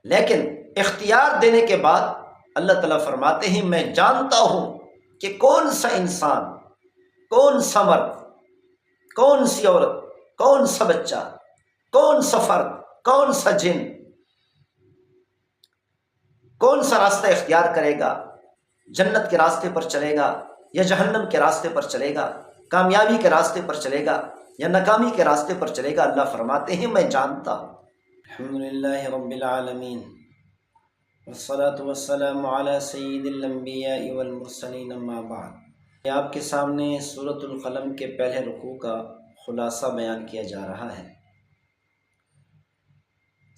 لیکن اختیار دینے کے بعد اللہ تعالیٰ فرماتے ہیں میں جانتا ہوں کہ کون سا انسان، کون سا مرد، کون سی عورت، کون سا بچہ، کون سا فرد، کون سا جن کون سا راستہ اختیار کرے گا، جنت کے راستے پر چلے گا یا جہنم کے راستے پر چلے گا، کامیابی کے راستے پر چلے گا یا ناکامی کے راستے پر چلے گا۔ اللہ فرماتے ہیں میں جانتا ہوں۔ الحمدللہ رب العالمین والصلاة والسلام علی سید الانبیاء والمرسلین، اما بعد۔ آپ کے سامنے سورۃ القلم کے پہلے رکوع کا خلاصہ بیان کیا جا رہا ہے۔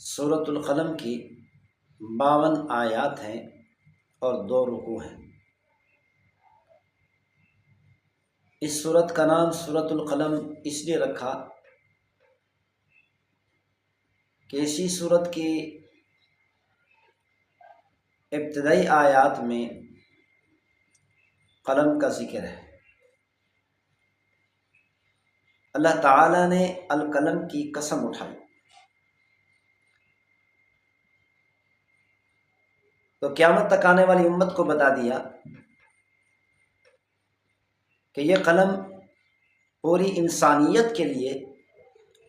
سورۃ القلم کی 52 آیات ہیں اور 2 رکوع ہیں۔ اس سورت کا نام سورۃ القلم اس لیے رکھا کہ اسی سورت کی ابتدائی آیات میں قلم کا ذکر ہے۔ اللہ تعالیٰ نے القلم کی قسم اٹھائی، تو قیامت تک آنے والی امت کو بتا دیا کہ یہ قلم پوری انسانیت کے لیے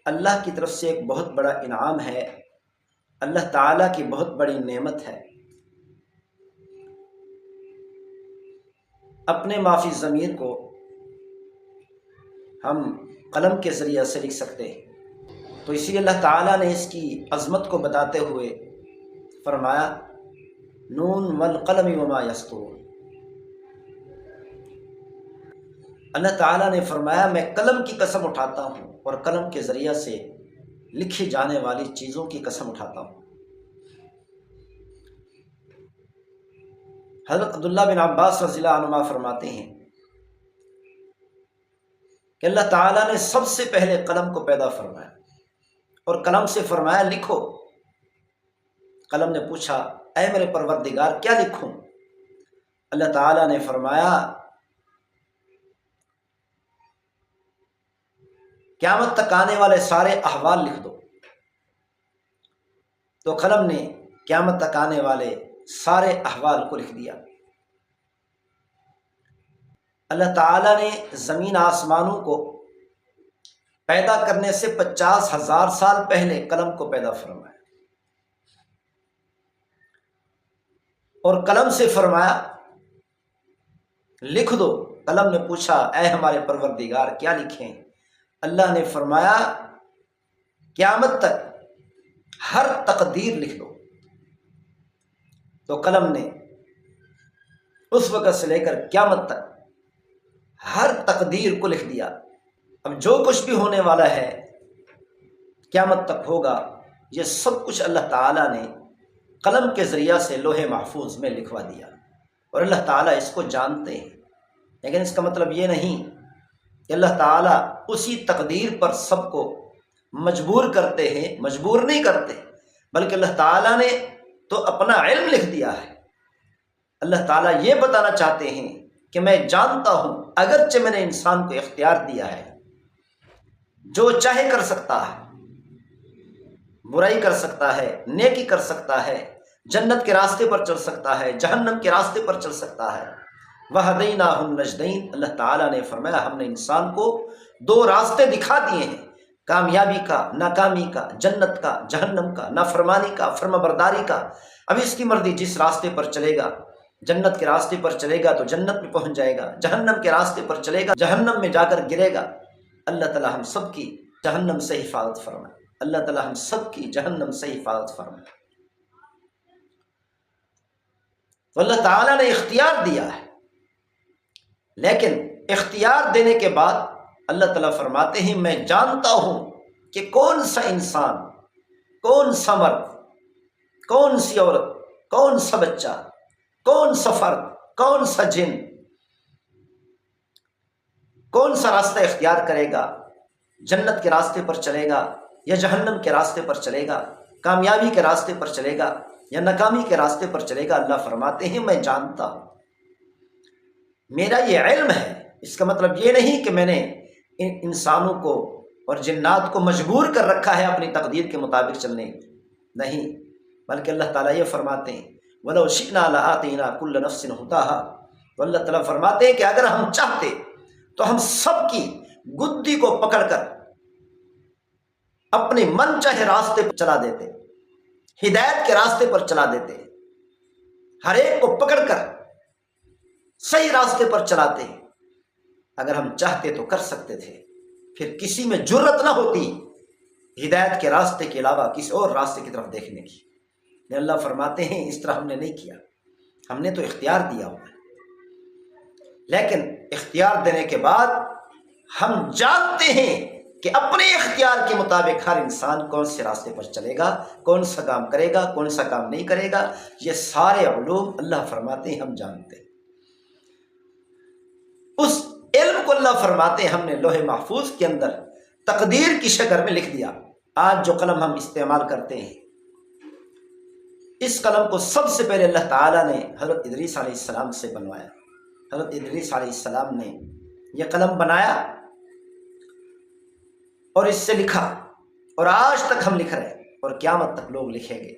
اللہ کی طرف سے ایک بہت بڑا انعام ہے، اللہ تعالیٰ کی بہت بڑی نعمت ہے۔ اپنے معافی ضمیر کو ہم قلم کے ذریعے سے لکھ سکتے ہیں، تو اسی لیے اللہ تعالیٰ نے اس کی عظمت کو بتاتے ہوئے فرمایا نون والقلم وما یسطرون۔ اللہ تعالیٰ نے فرمایا میں قلم کی قسم اٹھاتا ہوں اور قلم کے ذریعے سے لکھی جانے والی چیزوں کی قسم اٹھاتا ہوں۔ حضرت عبداللہ بن عباس رضی اللہ عنہما فرماتے ہیں کہ اللہ تعالیٰ نے سب سے پہلے قلم کو پیدا فرمایا اور قلم سے فرمایا لکھو۔ قلم نے پوچھا اے میرے پروردگار کیا لکھوں؟ اللہ تعالیٰ نے فرمایا قیامت تک آنے والے سارے احوال لکھ دو۔ تو قلم نے قیامت تک آنے والے سارے احوال کو لکھ دیا۔ اللہ تعالیٰ نے زمین آسمانوں کو پیدا کرنے سے 50,000 سال پہلے قلم کو پیدا فرمایا اور قلم سے فرمایا لکھ دو۔ قلم نے پوچھا اے ہمارے پروردگار کیا لکھیں؟ اللہ نے فرمایا قیامت تک ہر تقدیر لکھ دو۔ تو قلم نے اس وقت سے لے کر قیامت تک ہر تقدیر کو لکھ دیا۔ اب جو کچھ بھی ہونے والا ہے قیامت تک ہوگا، یہ سب کچھ اللہ تعالیٰ نے قلم کے ذریعہ سے لوح محفوظ میں لکھوا دیا، اور اللہ تعالیٰ اس کو جانتے ہیں۔ لیکن اس کا مطلب یہ نہیں کہ اللہ تعالیٰ اسی تقدیر پر سب کو مجبور کرتے ہیں، مجبور نہیں کرتے، بلکہ اللہ تعالیٰ نے تو اپنا علم لکھ دیا ہے۔ اللہ تعالیٰ یہ بتانا چاہتے ہیں کہ میں جانتا ہوں، اگرچہ میں نے انسان کو اختیار دیا ہے، جو چاہے کر سکتا ہے، برائی کر سکتا ہے، نیکی کر سکتا ہے، جنت کے راستے پر چل سکتا ہے، جہنم کے راستے پر چل سکتا ہے۔ وَهَدَيْنَاهُ النَّجْدَيْنِ، اللہ تعالیٰ نے فرمایا ہم نے انسان کو 2 راستے دکھا دیے ہیں، کامیابی کا، ناکامی کا، جنت کا، جہنم کا، نافرمانی کا، فرمانبرداری کا۔ اب اس کی مرضی، جس راستے پر چلے گا، جنت کے راستے پر چلے گا تو جنت میں پہنچ جائے گا، جہنم کے راستے پر چلے گا جہنم میں جا کر گرے گا۔ اللہ تعالیٰ ہم سب کی جہنم سے حفاظت فرمائے، اللہ تعالیٰ ہم سب کی جہنم سے حفاظت فرمائے۔ تو اللہ تعالیٰ نے اختیار دیا ہے، لیکن اختیار دینے کے بعد اللہ تعالیٰ فرماتے ہیں میں جانتا ہوں کہ کون سا انسان، کون سا مرد، کون سی عورت، کون سا بچہ، کون سا فرد، کون سا جن کون سا راستہ اختیار کرے گا، جنت کے راستے پر چلے گا یا جہنم کے راستے پر چلے گا، کامیابی کے راستے پر چلے گا یا ناکامی کے راستے پر چلے گا۔ اللہ فرماتے ہیں میں جانتا ہوں، میرا یہ علم ہے۔ اس کا مطلب یہ نہیں کہ میں نے انسانوں کو اور جنات کو مجبور کر رکھا ہے اپنی تقدیر کے مطابق چلنے، نہیں، بلکہ اللہ تعالیٰ یہ فرماتے ہیں وَلَوْ شِئْنَا لَآتَيْنَا كُلَّ نَفْسٍ هُدَاهَا، تو اللہ تعالیٰ فرماتے ہیں کہ اگر ہم چاہتے تو ہم سب کی گدی کو پکڑ کر اپنے من چاہے راستے پر چلا دیتے، ہدایت کے راستے پر چلا دیتے، ہر ایک کو پکڑ کر صحیح راستے پر چلاتے۔ اگر ہم چاہتے تو کر سکتے تھے، پھر کسی میں جرت نہ ہوتی ہدایت کے راستے کے علاوہ کسی اور راستے کی طرف دیکھنے کی۔ لیکن اللہ فرماتے ہیں اس طرح ہم نے نہیں کیا، ہم نے تو اختیار دیا ہوا ہے، لیکن اختیار دینے کے بعد ہم جانتے ہیں کہ اپنے اختیار کے مطابق ہر انسان کون سے راستے پر چلے گا، کون سا کام کرے گا، کون سا کام نہیں کرے گا، یہ سارے علوم اللہ فرماتے ہیں ہم جانتے ہیں۔ اس علم کو اللہ فرماتے ہیں ہم نے لوح محفوظ کے اندر تقدیر کی شکل میں لکھ دیا۔ آج جو قلم ہم استعمال کرتے ہیں، اس قلم کو سب سے پہلے اللہ تعالیٰ نے حضرت ادریس علیہ السلام سے بنوایا۔ حضرت ادریس علیہ السلام نے یہ قلم بنایا اور اس سے لکھا، اور آج تک ہم لکھ رہے ہیں اور قیامت تک لوگ لکھیں گے۔